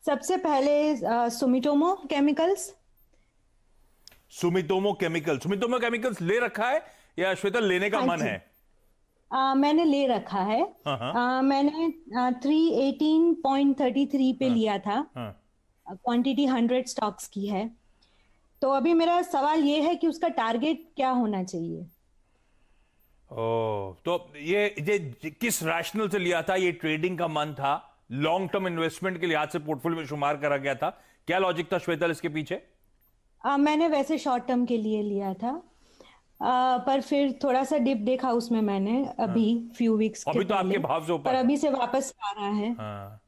सबसे पहले Sumitomo chemicals. Sumitomo chemicals ले रखा है या श्वेता लेने का हाँ मन जी। है? मैंने ले रखा है। हाँ हाँ मैंने 318.33 पे हाँ लिया था। हाँ। क्वांटिटी 100 स्टॉक्स की है। तो अभी मेरा सवाल ये है कि उसका टारगेट क्या होना चाहिए। ओ, तो ये किस रैशनल से लिया था? ये ट्रेडिंग का मन था, लॉन्ग टर्म इन्वेस्टमेंट के लिहाज से पोर्टफोलियो में शुमार करा गया था? क्या लॉजिक था श्वेता इसके पीछे? मैंने वैसे शॉर्ट टर्म के लिए लिया था। पर फिर थोड़ा सा डिप देखा उसमें मैंने हाँ, अभी फ्यू वीक्स के अभी तो आपके पहले। भाव से पर ऊपर है। अभी से वापस आ रहा है। हाँ,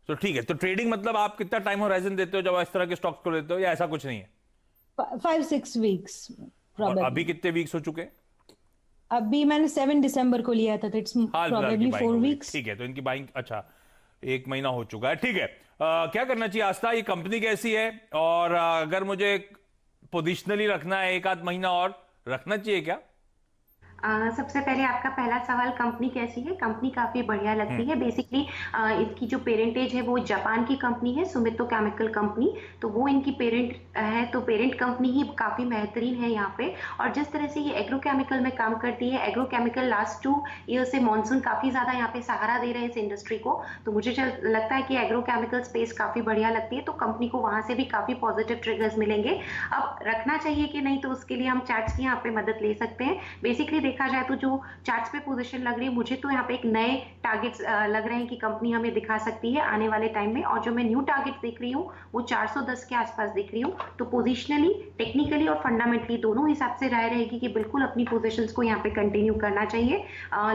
तो ठीक है। तो ट्रेडिंग मतलब आप कितना टाइम होराइजन देते हो जब इस तरह के स्टॉक्स को लेते हो, या ऐसा कुछ नहीं है? 5-6 वीक्स और अभी प्रोबेबली। कितने वीक्स हो चुके? अभी मैंने 7 दिसंबर को लिया था, तो इट्स हाल फिलहाल की प्रोबेबली बाइंग फोर हो गई, वीक्स ठीक है। तो इनकी बाइंग, अच्छा, एक महीना हो चुका है, ठीक है। क्या करना चाहिए आस्था? ये कंपनी कैसी है? और अगर मुझे पोजिशनली रखना है एक आध महीना और, रखना चाहिए क्या? सबसे पहले आपका पहला सवाल, कंपनी कैसी है? कंपनी काफी बढ़िया लगती हम्म। है। बेसिकली इसकी जो पेरेंटेज है वो जापान की कंपनी है, सुमितो केमिकल कंपनी। तो वो इनकी पेरेंट है, तो पेरेंट कंपनी ही काफी बेहतरीन है यहाँ पे। और जिस तरह से ये एग्रो केमिकल में काम करती है, एग्रो केमिकल लास्ट 2 ईयर से मानसून काफी ज्यादा यहाँ पे सहारा दे रहे हैं इस इंडस्ट्री को। तो मुझे लगता है कि एग्रो केमिकल स्पेस काफी बढ़िया लगती है, तो कंपनी को वहां से भी काफी पॉजिटिव ट्रिगर्स मिलेंगे। अब रखना चाहिए कि नहीं, तो उसके लिए हम चार्ट्स की यहाँ पे मदद ले सकते हैं। बेसिकली देखा जाए तो जो चार्ट्स पे पोजीशन लग रही है, मुझे तो यहाँ पे एक नए टारगेट्स लग रहे हैं कि कंपनी हमें दिखा सकती है आने वाले टाइम में। और जो मैं न्यू टारगेट देख रही हूँ वो 410 के आसपास दिख रही हूँ। तो पोजिशनली, टेक्निकली और फंडामेंटली दोनों हिसाब से राय रहेगी कि बिल्कुल अपनी पोजिशंस को यहाँ पे कंटिन्यू करना चाहिए।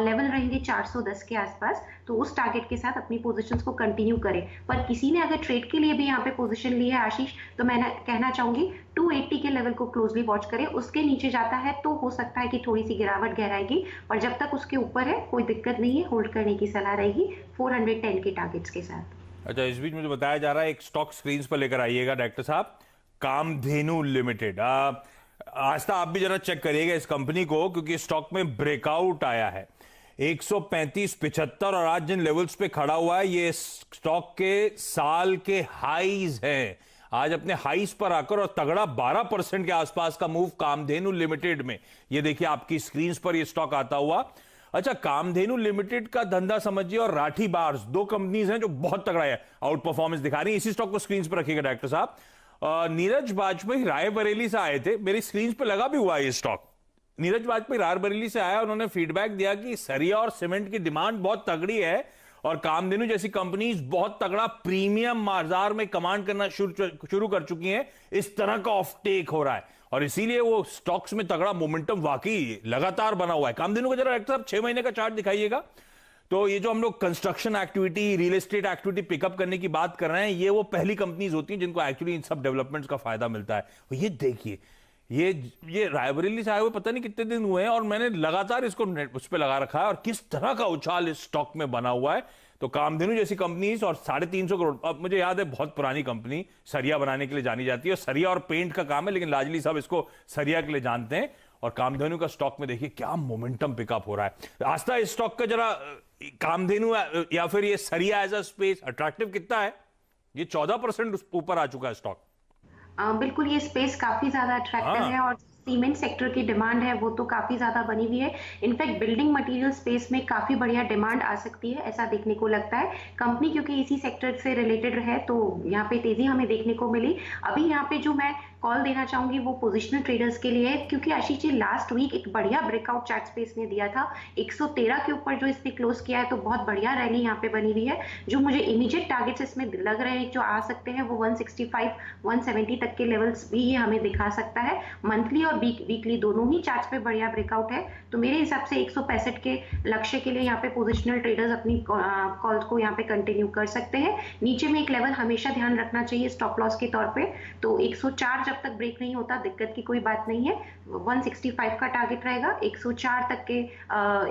लेवल रहेंगे 410 के आसपास, तो उस टारगेट के साथ अपनी पोजिशंस को कंटिन्यू करें। पर किसी ने अगर ट्रेड के लिए भी यहाँ पे पोजिशन ली है आशीष, तो मैं कहना चाहूंगी 280 के लेवल को क्लोजली वॉच करें। उसके नीचे जाता है तो हो सकता है कि थोड़ी सी गिरावट गहराएगी, और जब तक उसके ऊपर है कोई दिक्कत नहीं है, होल्ड करने की सलाह रहेगी 410 के टारगेट्स के साथ। अच्छा, इस बीच मुझे बताया जा रहा है एक स्टॉक स्क्रीन पर लेकर आइएगा डायरेक्टर साहब, कामधेनु लिमिटेड। आस्था आप भी जरा चेक करिएगा इस कंपनी को, क्योंकि स्टॉक में ब्रेकआउट आया है 135.75, और आज जिन लेवल्स पे खड़ा हुआ है ये स्टॉक के साल के हाईज हैं। आज अपने हाईज पर आकर और तगड़ा 12% के आसपास का मूव कामधेनु लिमिटेड में, ये देखिए आपकी स्क्रीन पर ये स्टॉक आता हुआ। अच्छा, कामधेनु लिमिटेड का धंधा समझिए और राठी बार्स, दो कंपनीज हैं जो बहुत तगड़ा है, आउट परफॉर्मेंस दिखा रही है। इसी स्टॉक को स्क्रीन पर रखिएगा डायरेक्टर साहब। नीरज वाजपेयी रायबरेली से आए थे, मेरी स्क्रीन पर लगा भी हुआ है ये स्टॉक। नीरज वाजपेयी रायबरेली से आया, उन्होंने फीडबैक दिया कि सरिया और सीमेंट की डिमांड बहुत तगड़ी है और कामधेनु जैसी कंपनीज बहुत तगड़ा प्रीमियम बाजार में कमांड करना शुरू कर चुकी हैं। इस तरह का ऑफ टेक हो रहा है और इसीलिए वो स्टॉक्स में तगड़ा मोमेंटम वाकई लगातार बना हुआ है कामधेनु का। जरा डायरेक्टर साहब 6 महीने का चार्ट दिखाइएगा। तो ये जो हम लोग construction activity, real estate activity pickup करने की बात कर रहे हैं, ये वो पहली कंपनीज होती हैं जिनको एक्चुअली इन सब डेवलपमेंट्स का फायदा मिलता है। ये देखिए, ये रायबरेली से आए हुए पता नहीं कितने दिन हुए हैं और मैंने लगातार इसको उस पर लगा रखा है, और किस तरह का उछाल इस स्टॉक में बना हुआ है। तो कामधेनु जैसी कंपनीज और 350 करोड़, अब मुझे याद है बहुत पुरानी कंपनी सरिया बनाने के लिए जानी जाती है, और सरिया और पेंट का काम है, लेकिन लाजली सब इसको सरिया के लिए जानते हैं। और कामधेनु का स्टॉक में देखिए क्या मोमेंटम पिकअप हो रहा है। आस्था, इस स्टॉक का जरा कामधेनु या फिर ये सरिया एज अ स्पेस अट्रैक्टिव कितना है? ये 14% ऊपर आ चुका है स्टॉक। बिल्कुल, ये स्पेस काफी ज्यादा अट्रैक्टिव हाँ, है, और सीमेंट सेक्टर की डिमांड है वो तो काफी ज्यादा बनी हुई है। इनफैक्ट बिल्डिंग मटेरियल स्पेस में काफी बढ़िया डिमांड आ सकती है, ऐसा देखने को लगता है। कंपनी क्योंकि इसी सेक्टर से रिलेटेड है, तो यहाँ पे तेजी हमें देखने को मिली। अभी यहाँ पे जो मैं कॉल देना चाहूंगी वो पोजिशनल ट्रेडर्स के लिए है, क्योंकि आशीष जी लास्ट वीक एक बढ़िया ब्रेकआउट चार्ट स्पेस ने दिया था 113 के ऊपर जो इसने क्लोज किया है, तो बहुत बढ़िया रैली यहाँ पे बनी हुई है। जो मुझे इमीडिएट टारगेट्स इसमें लग रहे हैं जो आ सकते हैं, वो 165 170 तक के लेवल्स भी ये हमें दिखा सकता है। मंथली और वीकली दोनों ही चार्ट्स पे बढ़िया ब्रेकआउट है, तो मेरे हिसाब से 165 के लक्ष्य के लिए यहाँ पे पोजिशनल ट्रेडर्स अपनी कॉल्स को यहाँ पे कंटिन्यू कर सकते हैं। नीचे में एक लेवल हमेशा ध्यान रखना चाहिए स्टॉप लॉस के तौर पे, तो 104 जब तक ब्रेक नहीं होता दिक्कत की कोई बात नहीं है। 165 का टारगेट रहेगा, 104 तक के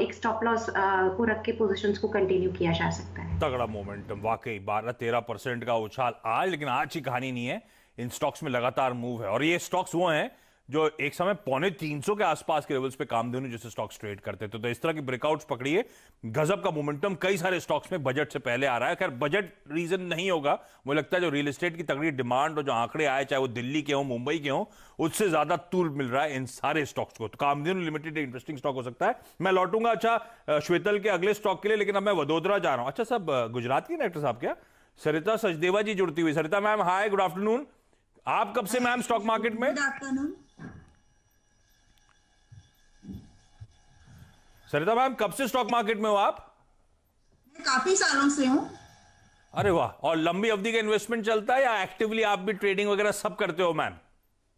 एक स्टॉप लॉस को रख के पोजीशंस को कंटिन्यू किया जा सकता है। तगड़ा मोमेंटम वाकई, 12-13% का उछाल आज, लेकिन आज की कहानी नहीं है, इन स्टॉक्स में लगातार मूव है। और ये स्टॉक्स वो हैं जो एक समय 250 के आसपास के लेवल्स पे कामधेनु जैसे स्टॉक्स ट्रेड करते थे। तो इस तरह की ब्रेकआउट्स पकड़िए, गजब का मोमेंटम कई सारे स्टॉक्स में बजट से पहले आ रहा है। खैर बजट रीजन नहीं होगा, मुझे लगता है जो रियल एस्टेट की तगड़ी डिमांड और जो आंकड़े आए, चाहे वो दिल्ली के हो मुंबई के हो, उससे ज्यादा तूल मिल रहा है इन सारे स्टॉक्स को। तो कामधेनु लिमिटेड एक इंटरेस्टिंग स्टॉक हो सकता है। मैं लौटूंगा अच्छा श्वेतल के अगले स्टॉक के लिए, लेकिन अब मैं वडोदरा जा रहा हूं। अच्छा सब गुजरात की डायरेक्टर साहब क्या सरिता सचदेवा जी जुड़ती हुई। Sarita ma'am hi, good afternoon. आप कब से मैम स्टॉक मार्केट में? Good afternoon. सरिता मैम कब से स्टॉक मार्केट में हो आप? मैं काफी सालों से हूँ। अरे वाह, और लंबी अवधि का इन्वेस्टमेंट चलता है या एक्टिवली आप भी ट्रेडिंग वगैरह सब करते हो मैम?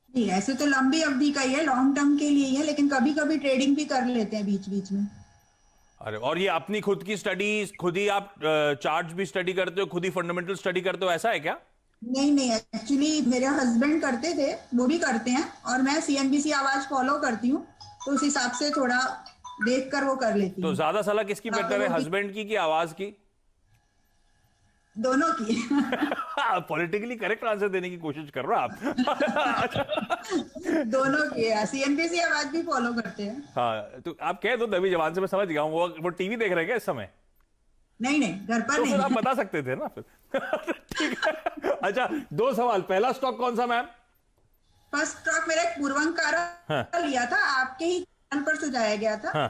नहीं, ऐसे तो लंबी अवधि का ही है, लॉन्ग टर्म के लिए ही है, लेकिन कभी कभी ट्रेडिंग भी कर लेते हैं बीच बीच में। अरे, और ये अपनी खुद की स्टडीज, खुद ही आप चार्ट्स भी स्टडी करते हो, खुद ही फंडामेंटल स्टडी करते हो, ऐसा है क्या? नहीं नहीं, एक्चुअली मेरे हस्बैंड करते थे, वो भी करते हैं, और मैं सीएनबीसी आवाज फॉलो करती हूँ, तो उस हिसाब से थोड़ा देख कर वो कर लेती हूँ। तो ज्यादा सलाह किसकी बेटर है, हस्बैंड की आवाज की? दोनों की। पॉलिटिकली करेक्ट आंसर देने की कोशिश कर रहे हो आप। दोनों की, सीएनबीसी आवाज भी फॉलो करते हैं। हाँ, तो आप कह दो दबी जवान से, मैं समझ गया हूँ। वो टीवी देख रहे हैं क्या इस समय? नहीं नहीं, घर पर तो नहीं। फिर आप बता सकते थे ना फिर। ठीक है। अच्छा, 2 सवाल। पहला स्टॉक कौन सा मैम? फर्स्ट स्टॉक मेरा एक पूर्वंकारा हाँ। लिया था, आपके ही चैनल पर सुझाया गया था। हाँ।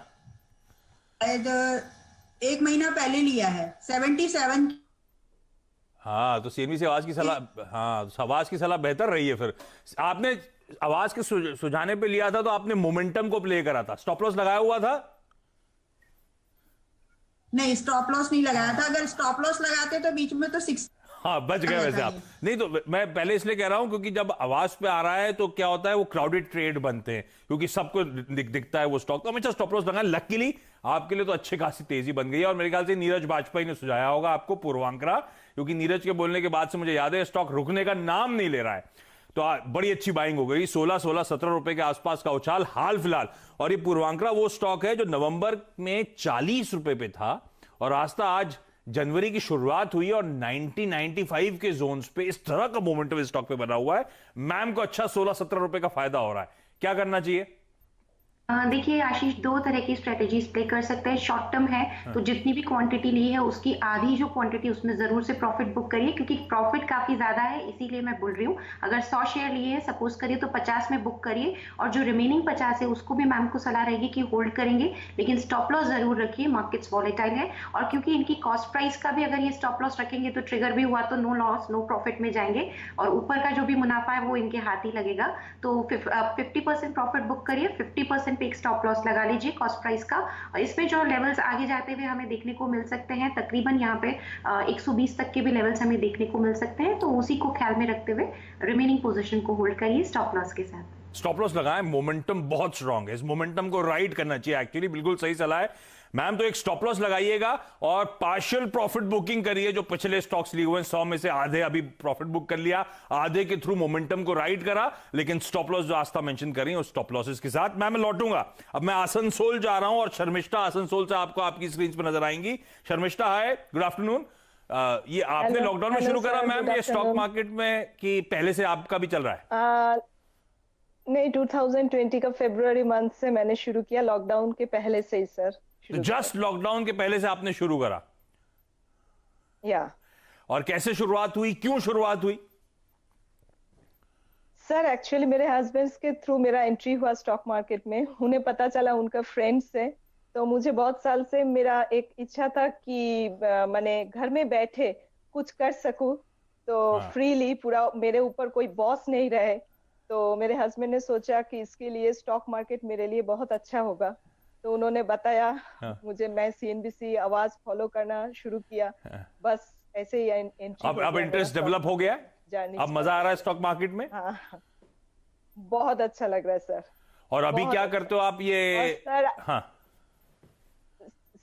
शायद 1 महीना पहले लिया है, 77। हाँ, तो सीएनबी से आवाज की सलाह, हाँ आवाज की सलाह बेहतर रही है। फिर आपने आवाज के सुझाने पे लिया था, तो आपने मोमेंटम को प्ले करा था, स्टॉप लॉस लगाया हुआ था? नहीं, स्टॉप लॉस नहीं लगाया था। अगर स्टॉप लॉस लगाते तो बीच में तो 6। हाँ, बच गए वैसे आप। नहीं तो मैं पहले इसलिए कह रहा हूं क्योंकि जब आवाज पे आ रहा है तो क्या होता है, वो क्राउडेड ट्रेड बनते हैं, क्योंकि सबको दिखता है वो स्टॉक। तो हमेशा स्टॉप लॉस लगाएं। लकीली आपके लिए तो अच्छी खासी तेजी बन गई है, और मेरे ख्याल से नीरज वाजपेयी ने सुझाया होगा आपको पूर्वांकरा, क्योंकि नीरज के बोलने के बाद से मुझे याद है स्टॉक रुकने का नाम नहीं ले रहा है। तो बड़ी अच्छी बाइंग हो गई, 16-17 रुपए के आसपास का उछाल हाल फिलहाल। और ये पूर्वांकरा वो स्टॉक है जो नवंबर में 40 रुपए पे था, और रास्ता आज जनवरी की शुरुआत हुई और 90-95 के जोन्स पे इस तरह का मोमेंटम स्टॉक पे बना हुआ है। मैम को अच्छा 16-17 रुपए का फायदा हो रहा है। क्या करना चाहिए? देखिए आशीष, 2 तरह की स्ट्रेटेजीज प्ले कर सकते हैं। शॉर्ट टर्म है तो जितनी भी क्वांटिटी ली है उसकी आधी जो क्वांटिटी, उसमें जरूर से प्रॉफिट बुक करिए, क्योंकि प्रॉफिट काफी ज्यादा है, इसीलिए मैं बोल रही हूँ। अगर 100 शेयर लिए हैं सपोज करिए, तो 50 में बुक करिए, और जो रिमेनिंग 50 है उसको भी मैम को सलाह रहेगी कि होल्ड करेंगे, लेकिन स्टॉप लॉस जरूर रखिए, मार्केट्स वॉलेटाइल है। और क्योंकि इनकी कॉस्ट प्राइस का भी अगर ये स्टॉप लॉस रखेंगे तो ट्रिगर भी हुआ तो नो लॉस नो प्रॉफिट में जाएंगे, और ऊपर का जो भी मुनाफा है वो इनके हाथ ही लगेगा। तो 50% प्रॉफिट बुक करिए, 50% पे एक स्टॉप लॉस लगा लीजिए कॉस्ट प्राइस का। और इसमें जो लेवल्स आगे जाते हुए हमें देखने को मिल सकते हैं, तकरीबन यहाँ पे 120 तक के भी लेवल्स हमें देखने को मिल सकते हैं, तो उसी को ख्याल में रखते हुए रिमेनिंग पोजीशन को होल्ड करिए स्टॉप लॉस के साथ। स्टॉप लॉस लगाएं, मोमेंटम बहुत स्ट्रांग है, इस मोमेंटम को राइड करना चाहिए। एक्चुअली बिल्कुल सही सलाह है मैम। तो एक स्टॉप लॉस लगाइएगा और पार्शियल प्रॉफिट बुकिंग करिए। जो पिछले स्टॉक्स लिए हुए हैं 100 में से आधे अभी प्रॉफिट बुक कर लिया, आधे के थ्रू मोमेंटम को राइड करा, लेकिन स्टॉप लॉस जो आस्था मेंशन कर रही है उस स्टॉप लॉसेस के साथ। मैं लौटूंगा, अब मैं आसनसोल जा रहा हूं, और शर्मिष्ठा आसनसोल से आपको आपकी स्क्रीन पर नजर आएंगी। शर्मिष्ठा हाय, गुड आफ्टरनून। ये आपने लॉकडाउन में शुरू करा मैम ये स्टॉक मार्केट में, कि पहले से आपका भी चल रहा है? नहीं, 2020 का फरवरी मंथ से मैंने शुरू किया, लॉकडाउन के पहले से ही सर। तो जस्ट लॉकडाउन के पहले से आपने शुरू करा? या। और कैसे शुरुआत हुई, क्यों शुरुआत हुई? सर एक्चुअली मेरे हस्बैंड के थ्रू मेरा एंट्री हुआ स्टॉक मार्केट में। उन्हें पता चला उनका फ्रेंड से, तो मुझे बहुत साल से मेरा एक इच्छा था कि मैंने घर में बैठे कुछ कर सकूं, तो फ्रीली, पूरा मेरे ऊपर कोई बॉस नहीं रहे। तो मेरे हस्बैंड ने सोचा कि इसके लिए स्टॉक मार्केट मेरे लिए बहुत अच्छा होगा, तो उन्होंने बताया मुझे। मैं सीएनबीसी आवाज फॉलो करना शुरू किया, बस ऐसे ही एंट्री। अब इंटरेस्ट डेवलप हो गया, अब मजा आ रहा है स्टॉक मार्केट में? हाँ, बहुत अच्छा लग रहा है सर। और अभी क्या करते हो आप ये? सर, हाँ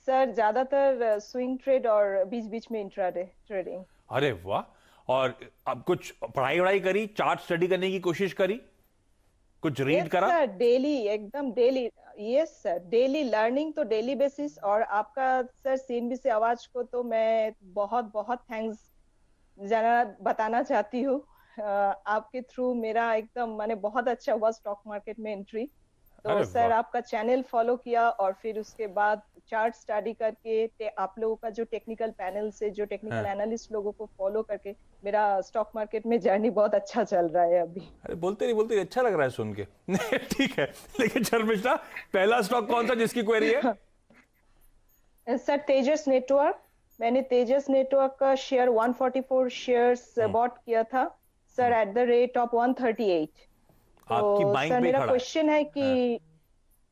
सर ज्यादातर स्विंग ट्रेड और बीच बीच में इंट्राडे ट्रेडिंग। अरे वाह। और अब कुछ पढ़ाई वढ़ाई करी, चार्ट स्टडी करने की कोशिश करी, कुछ रीड करा? सर डेली, एकदम daily. Yes sir, daily learning तो डेली बेसिस। और आपका सर सीएनबीसी आवाज को तो मैं बहुत बहुत थैंक्स बताना चाहती हूँ, आपके थ्रू मेरा एकदम माने बहुत अच्छा हुआ स्टॉक मार्केट में एंट्री। तो अरे सर वाह। आपका चैनल फॉलो किया और फिर उसके बाद चार्ट स्टडी करके आप लोगों का जो टेक्निकल पैनल से जो टेक्निकल हाँ। एनालिस्ट लोगों को फॉलो करके मेरा स्टॉक मार्केट में जर्नी बहुत अच्छा चल रहा है अभी। अरे बोलते नहीं अच्छा लग रहा है सुन के। नहीं, ठीक है, लेकिन शर्मिष्ठा पहला स्टॉक कौन सा जिसकी क्वेरी है? सर तेजस नेटवर्क, मैंने तेजस नेटवर्क का शेयर 144 शेयर्स बॉट किया था sir at the rate of 138। आपकी तो बाइंग सर पे मेरा खड़ा है। क्वेश्चन है कि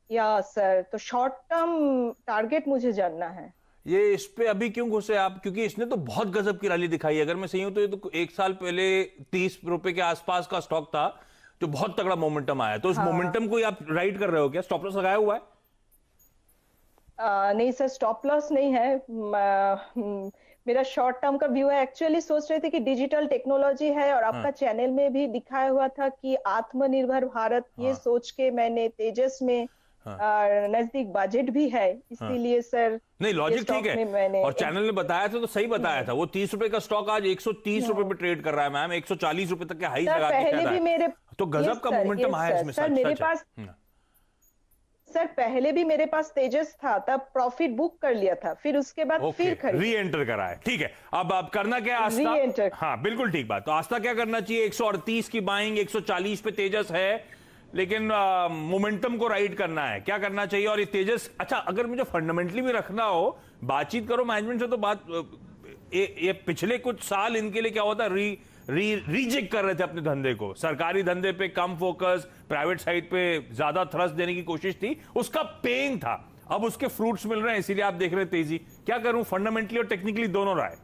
या सर तो शॉर्ट टर्म टारगेट मुझे जानना है। ये इस पे अभी क्यों घुसे आप? क्योंकि इसने तो बहुत गजब की रैली दिखाई है। अगर मैं सही हूं तो ये तो एक साल पहले 30 रुपए के आसपास का स्टॉक था जो बहुत तगड़ा मोमेंटम आया। तो उस मोमेंटम को ही आप राइड कर रहे हो क्या? स्टॉप लॉस लगाया हुआ है? नहीं सर स्टॉप लॉस नहीं है। मेरा शॉर्ट टर्म का व्यू है। एक्चुअली सोच रहे थे कि डिजिटल टेक्नोलॉजी है और आपका चैनल में भी दिखाया हुआ था कि आत्मनिर्भर भारत, ये सोच के मैंने तेजस में नजदीक बजट भी है, इसीलिए सर नहीं, लॉजिक ठीक है। और चैनल ने बताया था तो सही बताया था। वो 30 रुपए का स्टॉक आज 130 रुपए पे ट्रेड कर रहा है मैम। 140 रुपए तक के हाई लगा के पहले भी मेरे तो गजब का मोमेंटम आया इसमें। सर मेरे पास सर पहले भी मेरे पास तेजस था, तब प्रॉफिट बुक कर लिया था, फिर उसके बाद फिर खरीद री एंटर करा है। ठीक है, अब आप करना क्या है आस्था? री-एंटर। हाँ बिल्कुल ठीक बात। तो आस्था क्या करना चाहिए? 138 की बाइंग, 140 पे तेजस है, लेकिन मोमेंटम को राइड करना है। क्या करना चाहिए? और ये तेजस, अच्छा अगर मुझे फंडामेंटली भी रखना हो, बातचीत करो मैनेजमेंट से। तो बात ये पिछले कुछ साल इनके लिए क्या होता है, रीजेक्ट कर रहे थे अपने धंधे को। सरकारी धंधे पे कम फोकस, प्राइवेट साइड पे ज्यादा थ्रस्ट देने की कोशिश थी, उसका पेन था। अब उसके फ्रूट्स मिल रहे हैं, इसीलिए आप देख रहे हैं तेजी। क्या करूं, फंडामेंटली और टेक्निकली दोनों राय?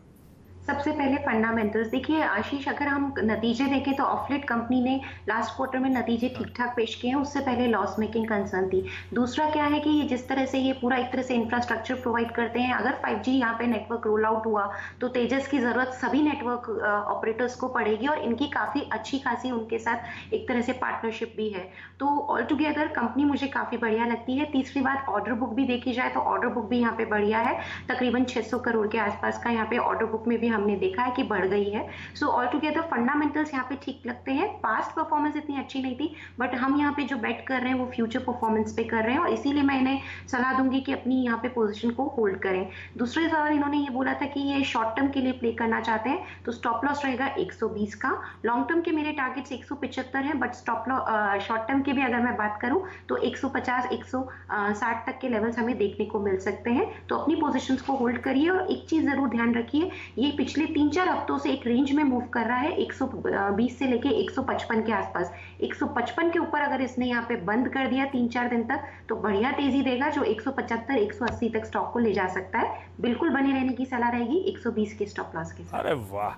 सबसे पहले फंडामेंटल्स देखिए आशीष, अगर हम नतीजे देखें तो ऑफलेट कंपनी ने लास्ट क्वार्टर में नतीजे ठीक ठाक पेश किए हैं, उससे पहले लॉस मेकिंग कंसर्न थी। दूसरा क्या है कि ये जिस तरह से ये पूरा एक तरह से इंफ्रास्ट्रक्चर प्रोवाइड करते हैं, अगर 5G यहाँ पे नेटवर्क रोल आउट हुआ तो तेजस की जरूरत सभी नेटवर्क ऑपरेटर्स को पड़ेगी और इनकी काफी अच्छी खासी उनके साथ एक तरह से पार्टनरशिप भी है। तो ऑल टुगेदर कंपनी मुझे काफी बढ़िया लगती है। तीसरी बात, ऑर्डर बुक भी देखी जाए तो ऑर्डर बुक भी यहाँ पे बढ़िया है, तकरीबन 600 करोड़ के आसपास का यहाँ पे ऑर्डर बुक में भी हमने देखा है कि बढ़ गई है। सो ऑल टुगेदर फंडामेंटल्स यहाँ पे ठीक लगते हैं। पास्ट परफॉर्मेंस इतनी अच्छी नहीं थी, बट हम यहाँ पे जो बेट कर रहे हैं वो फ्यूचर परफॉर्मेंस पे कर रहे हैं और इसीलिए मैं इन्हें सलाह दूंगी कि अपनी यहाँ पे पोजीशन को होल्ड करें। दूसरे सवाल इन्होंने ये बोला था कि ये शॉर्ट टर्म के लिए प्ले करना चाहते हैं, तो स्टॉप लॉस रहेगा 120 का। लॉन्ग टर्म के मेरे टारगेट्स 175 है, but stop loss short term के भी अगर मैं बात करूं तो 150 160 तक के लेवल्स हमें देखने को मिल सकते हैं। तो अपनी पोजीशंस को होल्ड करिए और एक चीज जरूर ध्यान रखिए, ये पिछले 3-4 हफ्तों से एक रेंज में मूव कर रहा है 120 से लेके 155 के आसपास। 155 के ऊपर अगर इसने यहाँ पे बंद कर दिया 3-4 दिन तक तो बढ़िया तेजी देगा, जो 175 180 तक स्टॉक को ले जा सकता है। बिल्कुल बने रहने की सलाह रहेगी 120 के स्टॉप लॉस के साथ। अरे वाह,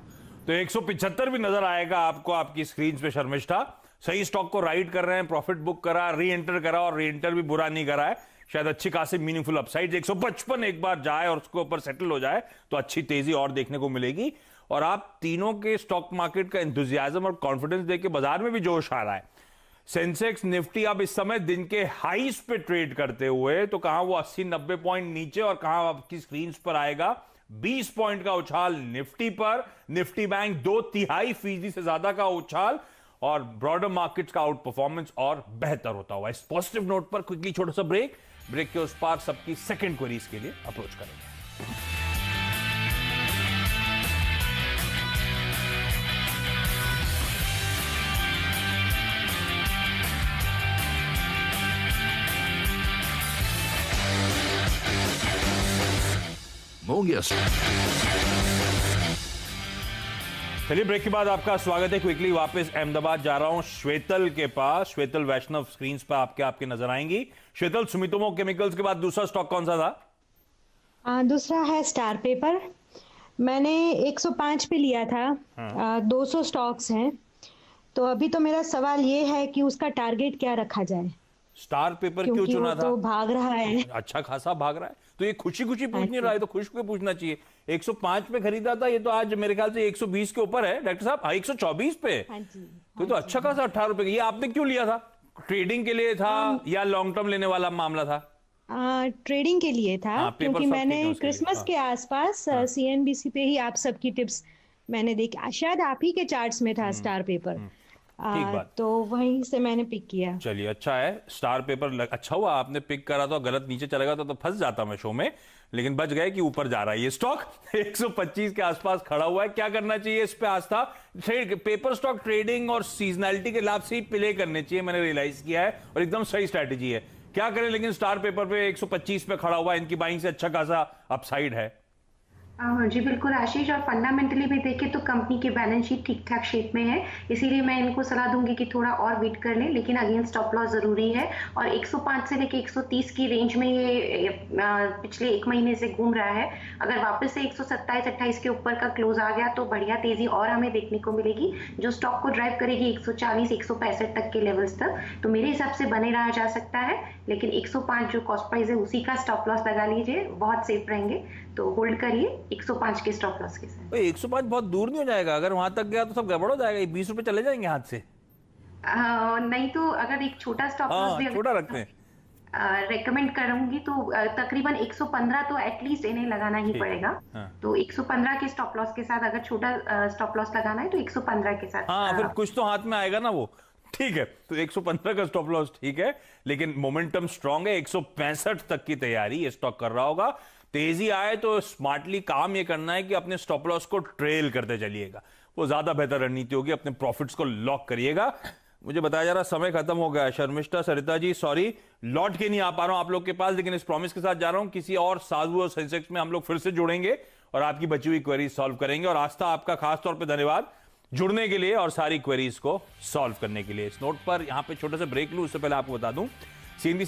तो 175 भी नजर आएगा आपको आपकी स्क्रीन पे शर्मिष्ठा। सही स्टॉक को राइड कर रहे हैं, प्रॉफिट बुक करा, री एंटर करा और री एंटर भी बुरा नहीं करा है। शायद अच्छी खासी मीनिंगफुल अपसाइड 155 एक बार जाए और उसके ऊपर सेटल हो जाए तो अच्छी तेजी और देखने को मिलेगी। और आप तीनों के स्टॉक मार्केट का एंथुसियाज्म और कॉन्फिडेंस देख के बाजार में भी जोश आ रहा है। सेंसेक्स निफ्टी अब इस समय दिन के हाईस पे ट्रेड करते हुए, तो कहां वो 80-90 पॉइंट नीचे और कहां आपकी स्क्रीन पर आएगा 20 पॉइंट का उछाल निफ्टी पर। निफ्टी बैंक 2/3% से ज्यादा का उछाल और ब्रॉडर मार्केट्स का आउट परफॉर्मेंस और बेहतर होता हुआ। इस पॉजिटिव नोट पर क्विकली छोटा सा ब्रेक के उस पार सबकी सेकंड क्वेरीज के लिए अप्रोच करेंगे। चलिए ब्रेक के बाद आपका स्वागत है। क्विकली वापस अहमदाबाद जा रहा हूं श्वेतल के पास। श्वेतल वैष्णव स्क्रीन पर आपके नजर आएंगी। श्वेतल, सुमितोमो केमिकल्स के बाद दूसरा स्टॉक कौन सा था? दूसरा है स्टार पेपर। मैंने 105 पे लिया था। 200 स्टॉक्स हैं, तो अभी तो मेरा सवाल ये है कि उसका टारगेट क्या रखा जाए। स्टार पेपर क्यों चुना था? तो भाग रहा है, अच्छा खासा भाग रहा है, तो ये खुशी खुशी पूछ नहीं रहा है, तो खुश को पूछना चाहिए। 105 पे खरीदा था, ये तो आज मेरे ख्याल से 120 के ऊपर है डॉक्टर साहब। 124 पे। तो अच्छा खासा 18 रुपए। ये आपने क्यों लिया था? ट्रेडिंग के लिए था या लॉन्ग टर्म लेने वाला मामला था? ट्रेडिंग के लिए था, क्योंकि मैंने क्रिसमस के आसपास CNBC पे ही आप सबकी टिप्स मैंने देखा, शायद आप ही के चार्ट्स में था स्टार पेपर। ठीक बात। तो वहीं से मैंने पिक किया। चलिए अच्छा है, स्टार पेपर अच्छा हुआ आपने पिक करा, तो गलत नीचे चलेगा तो फंस जाता मैं शो में, लेकिन बच गए कि ऊपर जा रहा है ये स्टॉक। 125 के आसपास खड़ा हुआ है, क्या करना चाहिए इस पे आस्था? पेपर स्टॉक ट्रेडिंग और सीजनैलिटी के लाभ से ही प्ले करने चाहिए, मैंने रियलाइज किया है, और एकदम सही स्ट्रैटेजी है। क्या करें लेकिन स्टार पेपर पे 125 पे खड़ा हुआ है, इनकी बाइंग से अच्छा खासा अपसाइड है। जी बिल्कुल आशीष, और फंडामेंटली भी देखें तो कंपनी की बैलेंस शीट ठीक ठाक शेप में है, इसीलिए मैं इनको सलाह दूंगी कि थोड़ा और वेट कर लें, लेकिन अगेन स्टॉप लॉस जरूरी है। और 105 से लेके 130 की रेंज में ये पिछले 1 महीने से घूम रहा है। अगर वापस से 127-28 के ऊपर का क्लोज आ गया तो बढ़िया तेजी और हमें देखने को मिलेगी, जो स्टॉक को ड्राइव करेगी 140-165 तक के लेवल्स तक। तो मेरे हिसाब से बने रहा जा सकता है, लेकिन 105 जो कॉस्ट प्राइस है उसी का स्टॉप लॉस लगा लीजिए, बहुत सेफ रहेंगे। तो होल्ड करिए 105 के स्टॉप लॉस के साथ। 105 बहुत दूर नहीं हो जाएगा? अगर वहां तक गया तो सब गड़बड़ हो जाएगा, 20 रुपए चले जाएंगे हाथ से। नहीं तो अगर एक छोटा स्टॉप लॉस भी छोटा रखते हैं, रेकमेंड करूंगी तो तकरीबन 115 तो एटलीस्ट इन्हें लगाना ही पड़ेगा। तो 115 के स्टॉप लॉस के साथ अगर छोटा स्टॉप लॉस लगाना है तो 115 के साथ। फिर कुछ तो हाथ में आएगा ना वो, ठीक है। तो 115 का स्टॉप लॉस ठीक है, लेकिन मोमेंटम स्ट्रांग है, 165 तक की तैयारी ये स्टॉक कर रहा होगा। तेजी आए तो स्मार्टली काम ये करना है कि अपने स्टॉप लॉस को ट्रेल करते चलिएगा, वो ज्यादा बेहतर रणनीति होगी। अपने प्रॉफिट्स को लॉक करिएगा। मुझे बताया जा रहा समय खत्म हो गया। शर्मिष्ठा, सरिता जी सॉरी, लौट के नहीं आ पा रहा हूं आप लोग के पास, लेकिन इस प्रॉमिस के साथ जा रहा हूं, किसी और साधु और सेंसेक्स में हम लोग फिर से जुड़ेंगे और आपकी बची हुई क्वेरीज सॉल्व करेंगे। और आस्था, आपका खास तौर पर धन्यवाद जुड़ने के लिए और सारी क्वेरीज को सॉल्व करने के लिए। इस नोट पर यहां पे छोटा सा ब्रेक लूं, उससे पहले आपको बता दूं, CNBC